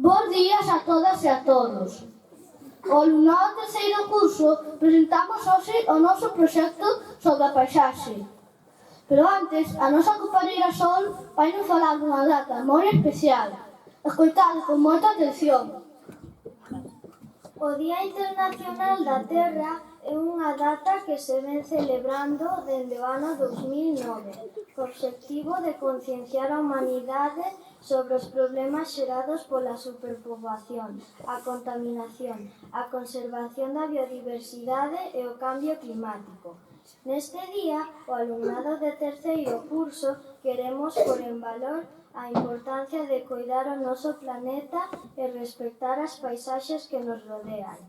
Bos días a todas e a todos. O alumnado do terceiro curso presentamos hoxe o noso proxecto sobre a paisaxe. Pero antes, a nosa compañeira Sol vai nos falar dunha data moi especial. Escoitade con moita atención. O Día Internacional da Terra é unha data que se ven celebrando dende o ano 2009, co obxectivo de concienciar a humanidade sobre os problemas xerados pola superpoboación, a contaminación, a conservación da biodiversidade e o cambio climático. Neste día, o alumnado de terceiro curso queremos pôr en valor a importancia de coidar o noso planeta e respectar as paisaxes que nos rodean.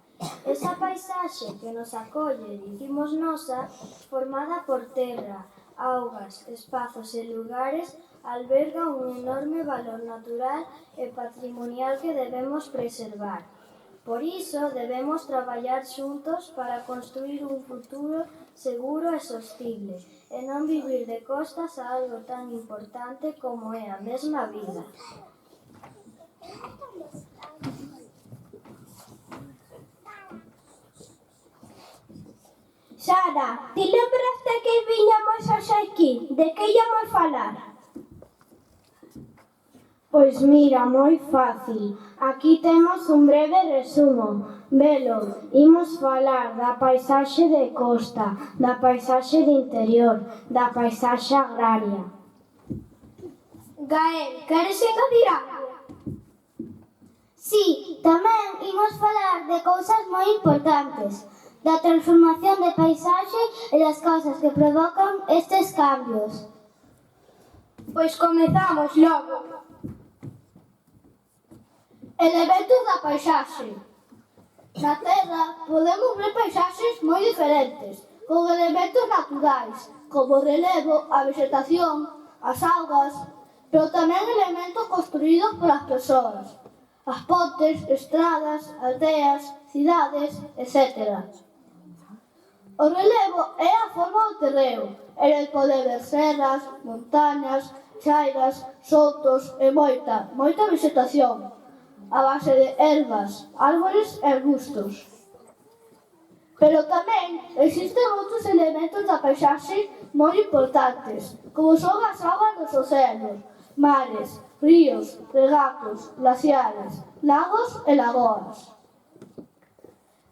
Esa paisaxe que nos acolle, dicimos nosa, formada por terra, augas, espazos e lugares, alberga un enorme valor natural e patrimonial que debemos preservar. Por iso, debemos traballar xuntos para construir un futuro seguro e sostible, e non vivir de costas a algo tan importante como é a mesma vida. Sara, ti lembraste que viñamos hoxe aquí? De que íamos falar? Pois mira, moi fácil. Aquí temos un breve resumo. Velo, imos falar da paisaxe de costa, da paisaxe de interior, da paisaxe agraria. Gael, queres engadir algo? Sí, tamén imos falar de cousas moi importantes, da transformación de paisaxe e das causas que provocan estes cambios. Pois comezamos logo. Elementos da paisaxe. Na Terra podemos ver paisaxes moi diferentes, con elementos naturais, como o relevo, a vegetación, as augas, pero tamén elementos construídos polas persoas, as pontes, estradas, aldeas, cidades, etc. O relevo é a forma do terreo, e el pode ver serras, montañas, chairas, soutos e moita vegetación, a base de ervas, árbores e arbustos. Pero tamén existen outros elementos da paisaxe moi importantes, como son as augas dos océanos, mares, ríos, regatos, glaciares, lagos e lagoas.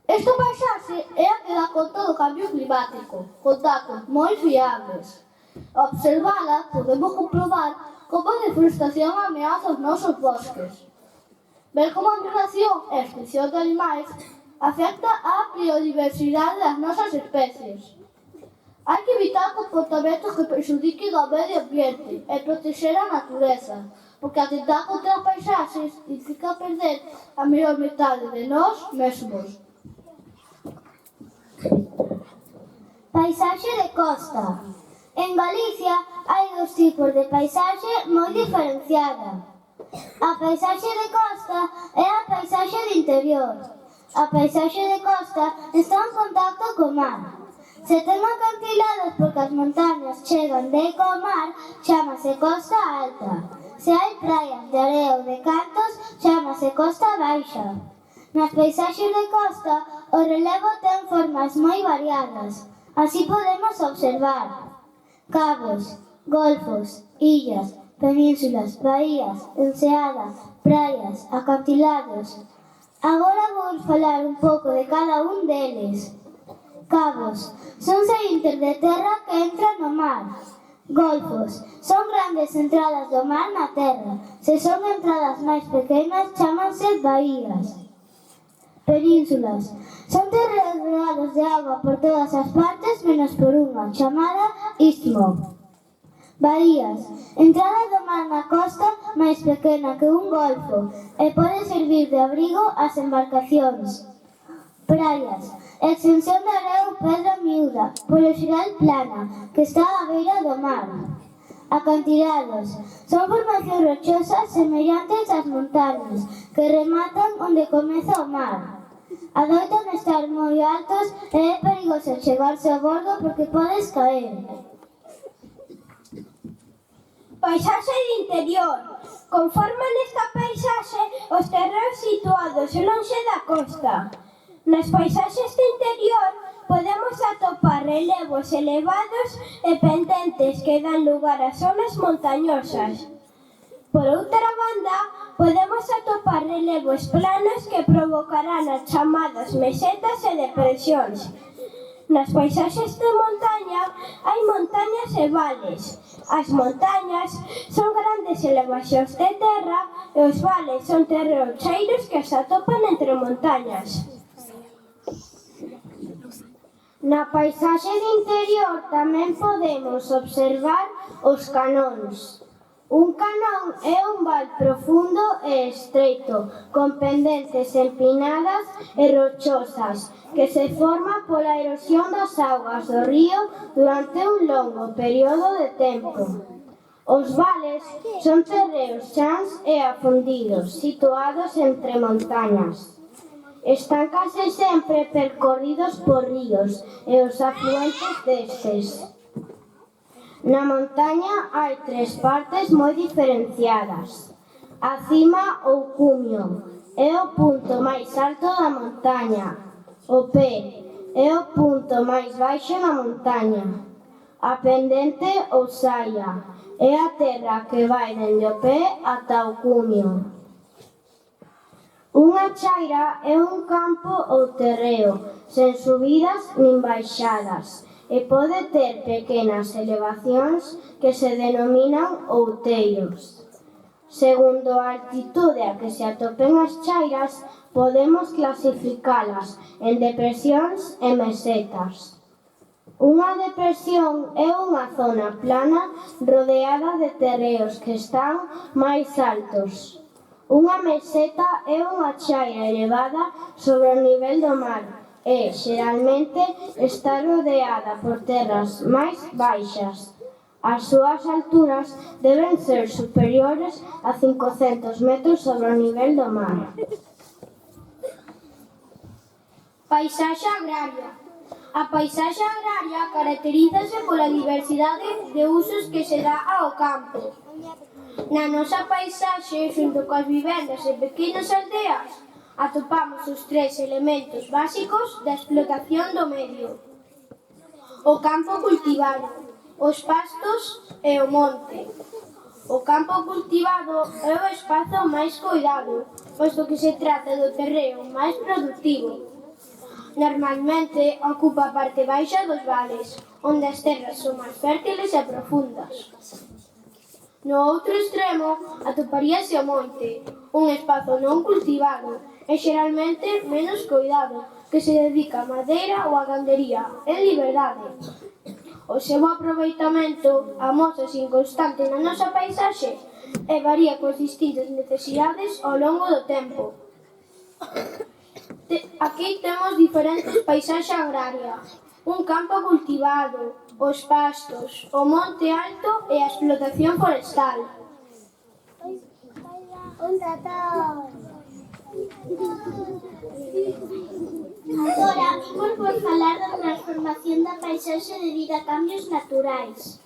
Esta paisaxe é a que dá conta do cambio climático, con datos moi fiables. Ao observala, podemos comprobar como a deforestación ameaza os nosos bosques. Ver como a migración e a extinción de animais afecta á biodiversidade das nosas especies. Hai que evitar comportamentos que prexudiquen ao medio ambiente e protexer a natureza, porque atentar contra as paisaxes implica perder a mellor metade de nós mesmos. Paisaxe de costa. En Galicia hai dos tipos de paisaxe moi diferenciada. A paisaxe de costa é a paisaxe de interior. A paisaxe de costa está en contacto co mar. Se ten acantilados porque as montañas chegan de eco ao mar, chámase costa alta. Se hai praias de area ou de cantos, chámase costa baixa. Nas paisaxes de costa, o relevo ten formas moi variadas. Así podemos observar cabos, golfos, illas, penínsulas, baías, enseadas, praias, acantilados. Agora vou falar un pouco de cada un deles. Cabos son saíntes de terra que entran no mar. Golfos son grandes entradas do mar na terra. Se son entradas máis pequenas, chámanse baías. Penínsulas son terreos rodeados de agua por todas as partes menos por unha, chamada istmo. Baías, entrada do mar na costa máis pequena que un golfo e pode servir de abrigo ás embarcacións. Praias, extensión de area ou pedra miúda, polo xeral plana, que está á beira do mar. Acantilados, son formacións rochosas semellantes ás montañas, que rematan onde comeza o mar. Adoitan estar moi altos e é perigoso chegarse ao bordo porque podes caer. Paisaxe de interior. Conforman esta paisaxe os terreos situados lonxe da costa. Nas paisaxes do interior podemos atopar relevos elevados e pendentes que dan lugar a zonas montañosas. Por outra banda, podemos atopar relevos planos que provocarán as chamadas mesetas e depresións. Nas paisaxes de montaña hai montañas e vales. As montañas son grandes elevacións de terra e os vales son terreos cheiros que se atopan entre montañas. Na paisaxe de interior tamén podemos observar os canóns. Un canón é un val profundo e estreito, con pendentes empinadas e rochosas, que se forma pola erosión das augas do río durante un longo período de tempo. Os vales son terreos chans e afundidos, situados entre montañas. Están case sempre percorridos por ríos e os afluentes destes. Na montaña hai tres partes moi diferenciadas. A cima ou cumio é o punto máis alto da montaña. O pé é o punto máis baixo da montaña. A pendente ou saia é a terra que vai dende o pé ata o cumio. Unha chaira é un campo ou terreo, sen subidas nin baixadas, e pode ter pequenas elevacións que se denominan outeiros. Segundo a altitude a que se atopen as chairas, podemos clasificalas en depresións e mesetas. Unha depresión é unha zona plana rodeada de terreos que están máis altos. Unha meseta é unha chaira elevada sobre o nivel do mar e, xeralmente, está rodeada por terras máis baixas. As súas alturas deben ser superiores a 500 metros sobre o nivel do mar. Paisaxe agraria. A paisaxe agraria caracterízase pola diversidade de usos que se dá ao campo. Na nosa paisaxe, xunto coas vivendas e pequenas aldeas, atopamos os tres elementos básicos da explotación do medio: o campo cultivado, os pastos e o monte. O campo cultivado é o espazo máis coidado, posto que se trata do terreo máis productivo. Normalmente ocupa a parte baixa dos vales, onde as terras son máis fértiles e profundas. No outro extremo atoparíase o monte, un espazo non cultivado e xeralmente menos coidado, que se dedica a madeira ou a gandería, en liberdade. O seu aproveitamento amósase inconstante na nosa paisaxe e varía coas distintas necesidades ao longo do tempo. Aquí temos diferentes paisaxe agraria: un campo cultivado, os pastos, o monte alto e a explotación forestal. Agora imos por falar da transformación da paisaxe debido a cambios naturais.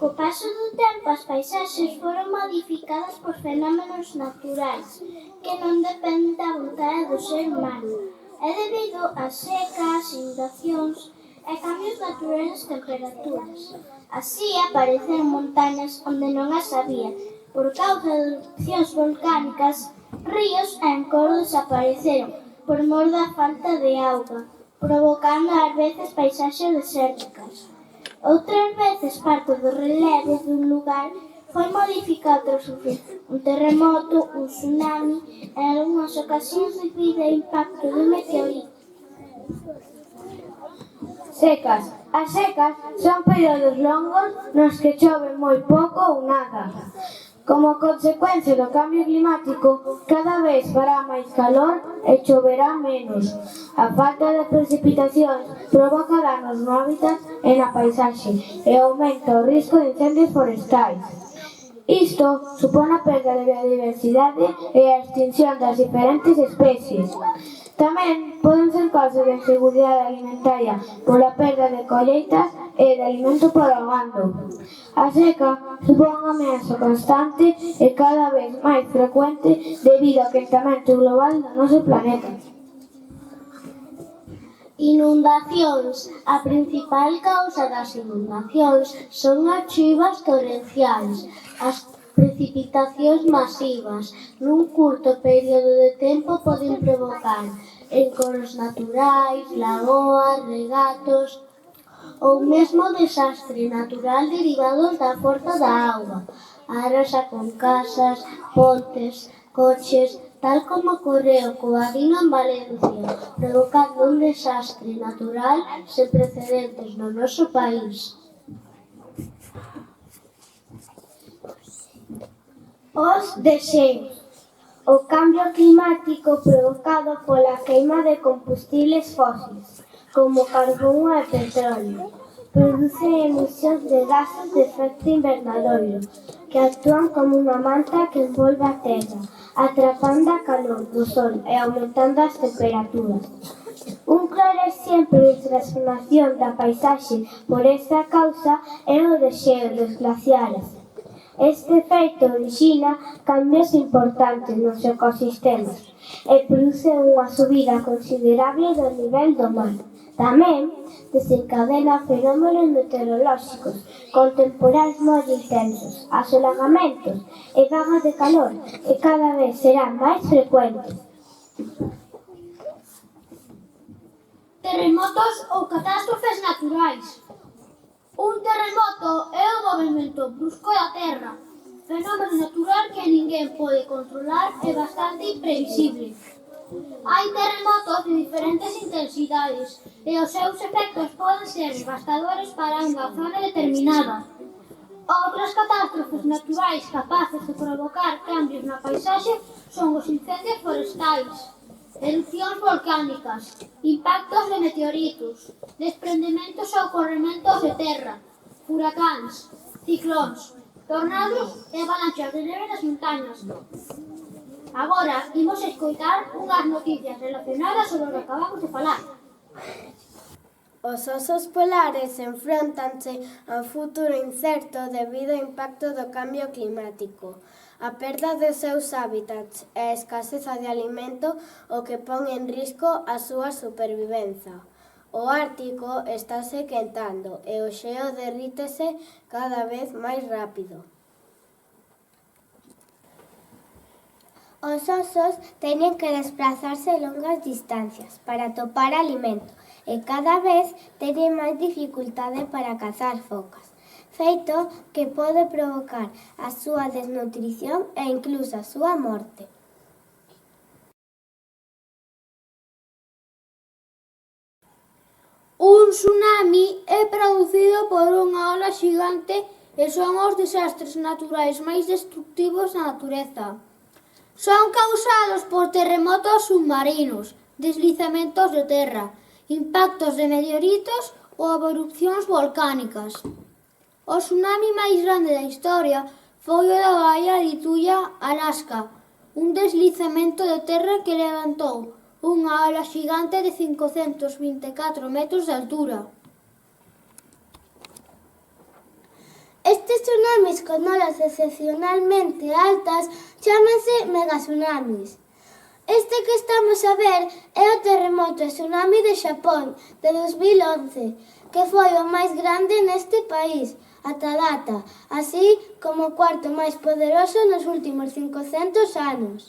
Co paso do tempo, as paisaxes foron modificadas por fenómenos naturais que non dependen da vontade do ser humano. É debido a secas, inundacións e cambios naturais nas temperaturas. Así apareceron montañas onde non as había. Por causa de erupcións volcánicas, ríos e encoros desapareceron por mor da falta de auga, provocando ás veces paisaxes desérticas. Outras veces parte do relevo dun lugar foi modificado tras sufrir un terremoto, un tsunami e en algunhas ocasións debido ao impacto do meteorito. Secas. As secas son períodos longos nos que chove moi pouco ou nada. Como consecuencia do cambio climático, cada vez fará máis calor e choverá menos. A falta de precipitacións provoca danos no hábitat e na paisaxe e aumenta o risco de incendios forestais. Isto supón a perda de biodiversidade e a extinción das diferentes especies. Tamén poden ser casos de inseguridade alimentaria pola perda de colleitas e de alimento para o gando. A seca supón unha ameaza constante e cada vez máis frecuente debido ao quentamento global do noso planeta. Inundacións. A principal causa das inundacións son as chuivas torrenciais, as precipitacións masivas nun curto período de tempo poden provocar encoros naturais, lagoas, regatos ou mesmo desastre natural derivados da forza da auga. Arrasa con casas, pontes, coches, tal como ocorreu co Vadino en Valencia, provocando un desastre natural sen precedentes no noso país. Os deseos. O cambio climático provocado pola queima de combustibles fósiles, como carbón e petróleo, produce emisións de gases de efecto invernadoiro, que actúan como unha manta que envolve a Terra, atrapando a calor do Sol e aumentando as temperaturas. Un claro exemplo de transformación da paisaxe por esta causa é o desxeo dos glaciares. Este efecto orixina cambios importantes nos ecosistemas e produce unha subida considerable do nivel do mar. Tamén desencadena fenómenos meteorolóxicos con temporais moi intensos, asolagamentos e vagas de calor que cada vez serán máis frecuentes. Terremotos ou catástrofes naturais. Un terremoto é o movimento brusco da Terra, fenómeno natural que ninguén pode controlar e bastante imprevisible. Hai terremotos de diferentes intensidades e os seus efectos poden ser devastadores para unha zona determinada. Outras catástrofes naturais capaces de provocar cambios na paisaxe son os incendios forestais, erupcións volcánicas, impactos de meteoritos, desprendementos ou corrementos de terra, furacáns, ciclóns, tornados e avalanchas de neve nas montañas. Agora, imos escoitar unhas noticias relacionadas sobre o que acabamos de falar. Os osos polares enfróntanse a un futuro incerto debido ao impacto do cambio climático, a perda dos seus hábitats e a escaseza de alimento o que pon en risco a súa supervivenza. O Ártico estáse quentando e o xeo derrítese cada vez máis rápido. Os osos teñen que desplazarse longas distancias para atopar alimento e cada vez teñen máis dificultade para cazar focas, feito que pode provocar a súa desnutrición e incluso a súa morte. Un tsunami é producido por unha ola xigante e son os desastres naturais máis destructivos da natureza. Son causados por terremotos submarinos, deslizamentos de terra, impactos de meteoritos ou erupcións volcánicas. O tsunami máis grande da historia foi o da baía de Tuya, Alaska, un deslizamento de terra que levantou unha ola xigante de 524 metros de altura. Estes tsunamis con olas excepcionalmente altas chámanse megatsunamis. Este que estamos a ver é o terremoto e tsunami de Xapón de 2011, que foi o máis grande neste país ata a data, así como o cuarto máis poderoso nos últimos 500 anos.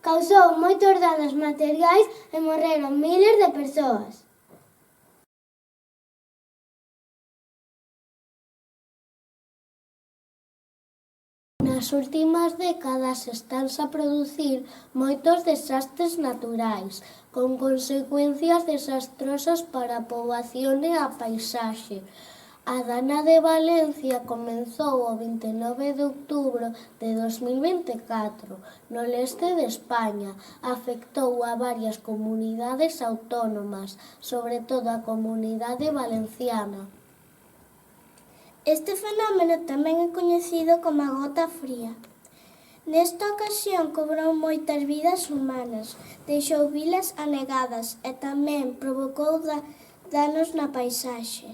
Causou moitos danos materiais e morreron miles de persoas. Nas últimas décadas estanse a producir moitos desastres naturais, con consecuencias desastrosas para a poboación e a paisaxe. A dana de Valencia comezou o 29 de outubro de 2024 no leste de España. Afectou a varias comunidades autónomas, sobre todo a comunidade valenciana. Este fenómeno tamén é coñecido como a gota fría. Nesta ocasión cobrou moitas vidas humanas, deixou vilas anegadas e tamén provocou danos na paisaxe.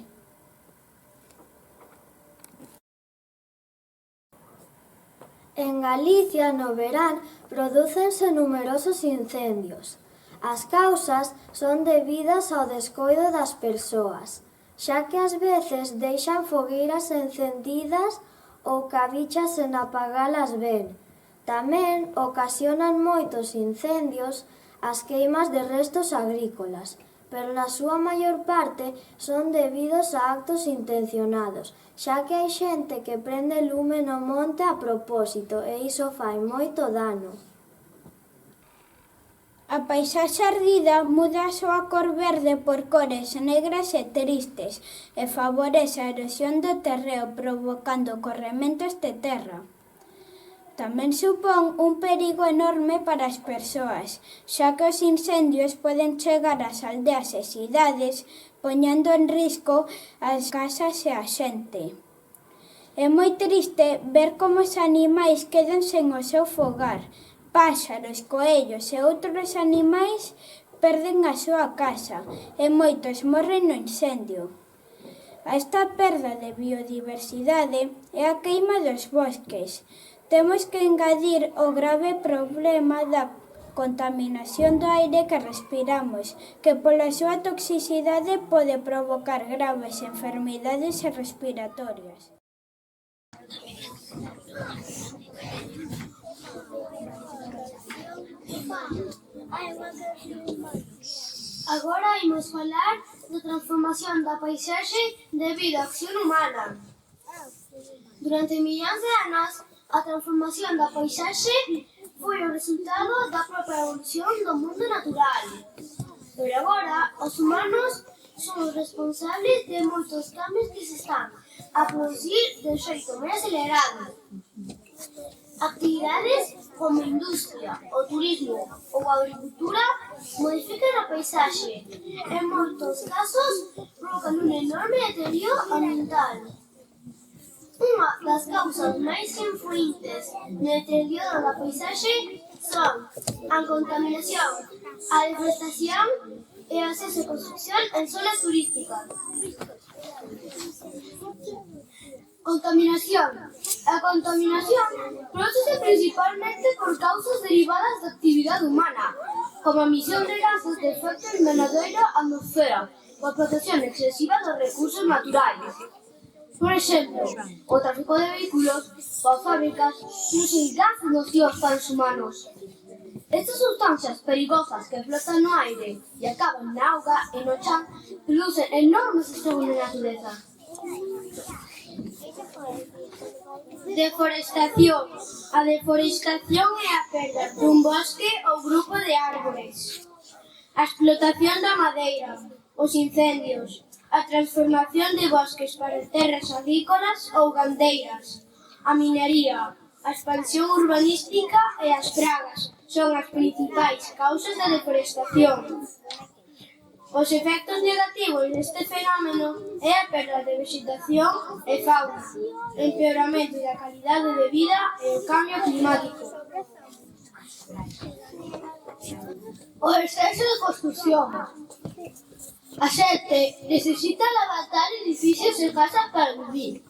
En Galicia, no verán, prodúcense numerosos incendios. As causas son debidas ao descoido das persoas, xa que ás veces deixan fogueiras encendidas ou cabichas sen apagalas ben. Tamén ocasionan moitos incendios as queimas de restos agrícolas, pero na súa maior parte son debidos a actos intencionados, xa que hai xente que prende lume no monte a propósito e iso fai moito dano. A paisaxe ardida muda a súa cor verde por cores negras e tristes e favorece a erosión do terreo provocando corrementos de terra. Tamén supón un perigo enorme para as persoas, xa que os incendios poden chegar ás aldeas e cidades, poñendo en risco as casas e a xente. É moi triste ver como os animais quedan sen o seu fogar. Páxaros, coellos e outros animais perden a súa casa e moitos morren no incendio. Esta perda de biodiversidade é a queima dos bosques. Temos que engadir o grave problema da contaminación do aire que respiramos, que pola súa toxicidade pode provocar graves enfermidades respiratorias. Agora imos falar da transformación da paisaxe debido á acción humana. Durante millóns de anos, a transformación da paisaxe foi o resultado da propia evolución do mundo natural. Pero agora, os humanos son os responsables de moitos cambios que se están a producir de un xeito moi acelerado. Actividades como a industria, o turismo ou a agricultura modifican a paisaxe e, en moitos casos, provocan un enorme deterioro ambiental. Unha das causas máis influentes no deterioro da paisaxe son a contaminación, a deforestación e o exceso de construción en zonas turísticas. Contaminación. A contaminación prodúcese principalmente por causas derivadas da actividade humana, como a emisión de gases de efecto invernadoiro á atmosfera ou a protección excesiva dos recursos naturais. Por exemplo, o tráfico de vehículos ou fábricas producen gases nocivos para os humanos. Estas sustancias perigosas que flotan no aire e acaban na auga e no chan producen enormes estragos na natureza. Deforestación. A deforestación é a perda dun bosque ou grupo de árbores. A explotación da madeira, os incendios, a transformación de bosques para terras agrícolas ou gandeiras, a minería, a expansión urbanística e as pragas son as principais causas da deforestación. Os efectos negativos deste fenómeno é a perda de vegetación e fauna, o empeoramento da calidade de vida e o cambio climático. O exceso de construción. A xente necesita levantar edificios e casas para vivir,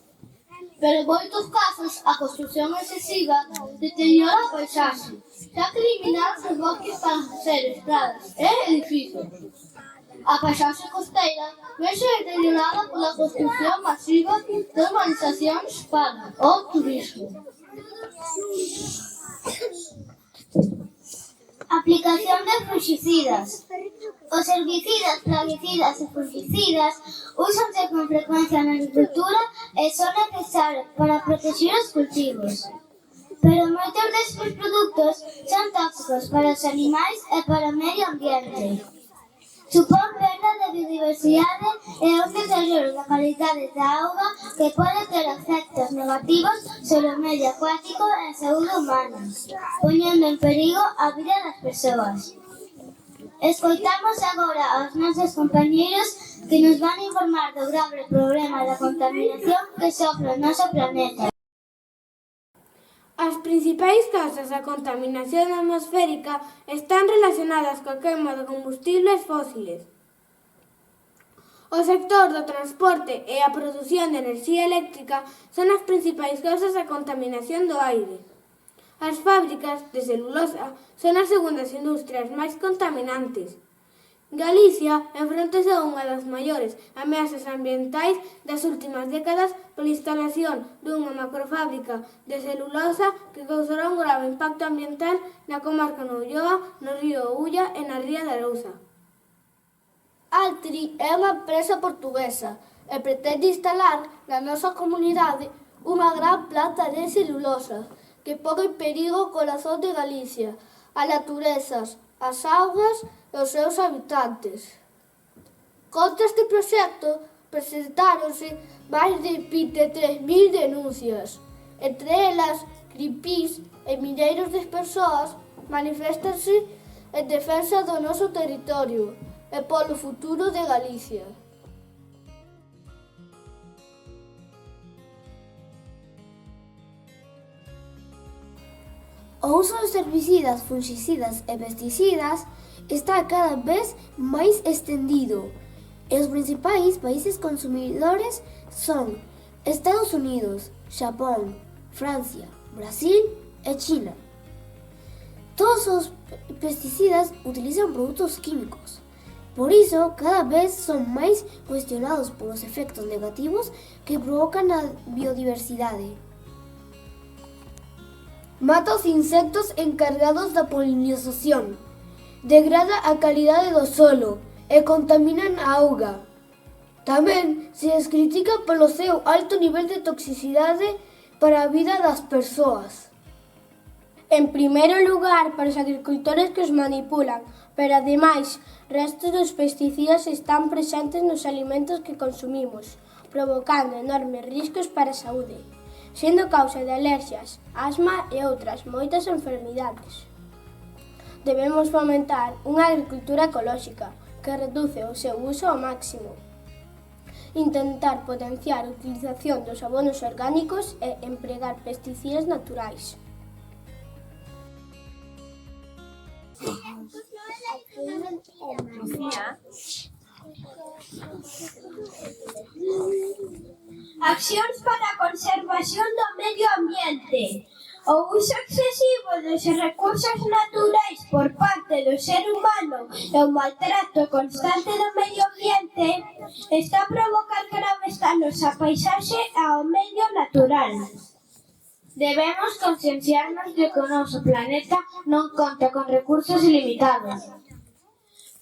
pero en moitos casos a construción excesiva deteriora a paisaxe, xa que eliminaron os bosques para facer estradas e edificios. A paisaxe costeira vese deteriorada pola construción masiva de urbanizacións para o turismo. Aplicación de fungicidas. Os herbicidas, plaguicidas e fungicidas úsanse con frecuencia na agricultura e son necesarios para proteger os cultivos. Pero moitos destes produtos son tóxicos para os animais e para o medio ambiente. Supón perda de biodiversidade e un deterioro da calidade da auga que pode ter efectos negativos sobre o medio acuático e a saúde humana, poñendo en perigo a vida das persoas. Escoitamos agora aos nosos compañeiros que nos van informar do grave problema da contaminación que sofre o noso planeta. As principais causas da contaminación atmosférica están relacionadas coa queima de combustibles fósiles. O sector do transporte e a produción de enerxía eléctrica son as principais causas da contaminación do aire. As fábricas de celulosa son as segundas industrias máis contaminantes. Galicia enfróntase a unha das maiores ameazas ambientais das últimas décadas pola instalación dunha macrofábrica de celulosa que causará un grave impacto ambiental na comarca de Ulloa, no río Ulla e na ría de Arousa. Altri é unha empresa portuguesa e pretende instalar na nosa comunidade unha gran planta de celulosa que pon en perigo o corazón de Galicia, as naturezas, as augas e os seus habitantes. Contra este proxecto presentáronse máis de 23.000 denuncias. Entre elas, Greenpeace e milleiros de persoas maniféstanse en defensa do noso territorio e polo futuro de Galicia. O uso dos herbicidas, fungicidas e pesticidas está cada vez máis estendido e os principais países consumidores son Estados Unidos, Xapón, Francia, Brasil e China. Todos os pesticidas utilizan produtos químicos. Por iso, cada vez son máis cuestionados polos efectos negativos que provocan a biodiversidade. Mata os insectos encargados da polinización, degrada a calidade do solo e contaminan a auga. Tamén se les critica polo seu alto nivel de toxicidade para a vida das persoas. En primeiro lugar, para os agricultores que os manipulan, pero ademais, restos dos pesticidas están presentes nos alimentos que consumimos, provocando enormes riscos para a saúde, sendo causa de alerxias, asma e outras moitas enfermidades. Debemos fomentar unha agricultura ecolóxica que reduce o seu uso ao máximo. Intentar potenciar a utilización dos abonos orgánicos e empregar pesticidas naturais. Accións para a conservación do medio ambiente. O uso excesivo dos recursos naturais por parte do ser humano e o maltrato constante do medio ambiente está a provocar graves danos á paisaxe e ao medio natural. Debemos concienciarnos de que o noso planeta non conta con recursos ilimitados.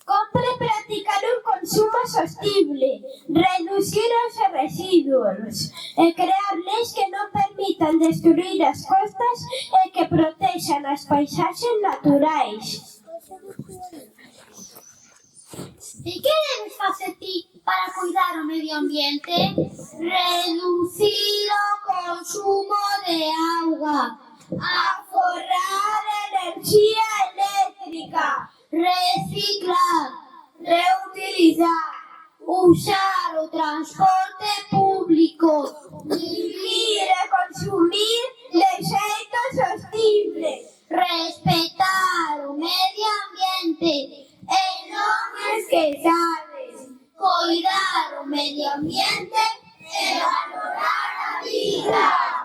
Cómpre practicar un consumo sostible, reducir os residuos e crear leis que non permitan destruir as costas e que protexan as paisaxes naturais. E que debes facer ti para cuidar o medio ambiente? Reducir o consumo de auga, Aforrar enerxía eléctrica, reciclar, reutilizar, usar o transporte público, vivir e consumir de xeito sostible, respetar o medio ambiente e non esquezades, cuidar o medio ambiente e valorar a vida.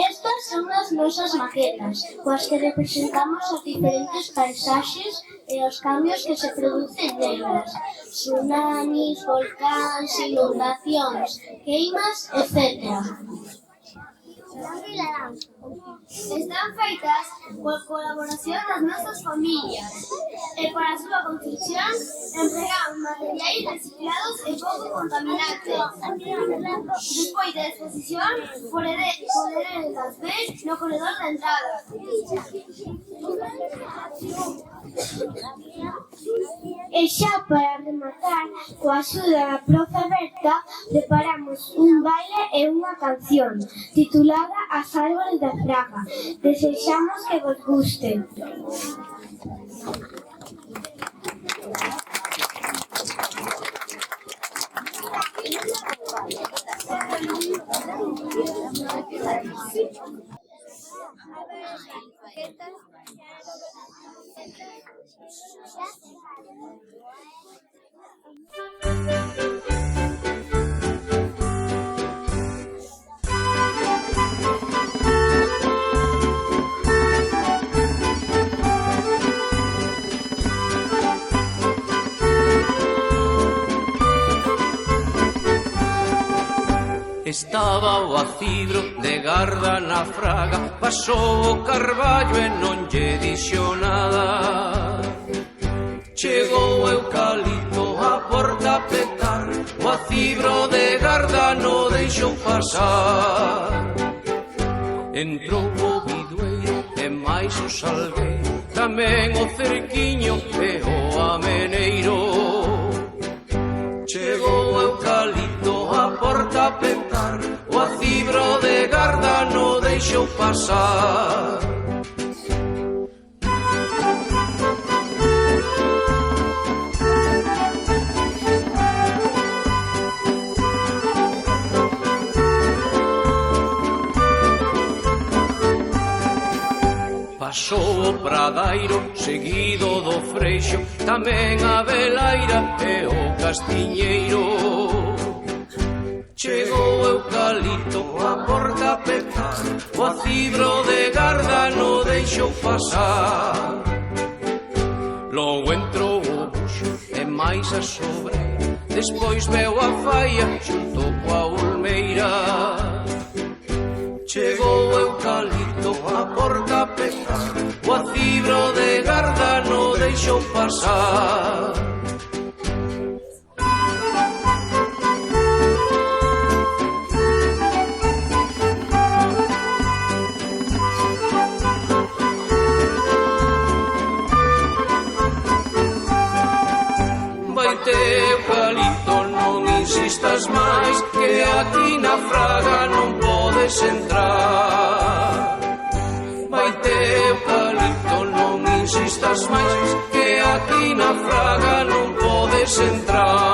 Estas son as nosas maquetas, coas que representamos as diferentes paisaxes e os cambios que se producen nelas. Tsunamis, volcáns, inundacións, queimas, etc. Están feitas por colaboración das nosas familias e para a súa construcción empregamos materiais reciclados e pouco contaminantes. Despois da exposición, poderelas ver no corredor da entrada. E E xa para rematar, coa axuda da profe Berta, preparamos un baile e unha canción titulada As árbores da Fraga. Desexamos que vos guste. Estaba o acidro de garda na fraga, pasou o carballo e non lle dixo nada. Chegou o eucalipto a porta a petar, o acidro de garda non deixou pasar. Entrou o bidueiro e máis o salgueiro, tamén o cerquiño e o ameneiro. Chegou o eucalipto a porta a petar, o acibro de garda non deixou pasar. Pasou o pradairo seguido do freixo, tamén a velaira e o castiñeiro. Chegou o eucalipto a porta a petar, o acibro de garda non deixou pasar. Logo entrou o buxo e máis a sobreira, despois veu a faia xunto coa olmeira. Chegou o eucalipto a porta a petar, o acibro de garda non deixou pasar. Vaite eucalipto, non insistas máis, que aquí na fraga non podes entrar. Vaite eucalipto, non insistas máis, que aquí na fraga non podes entrar.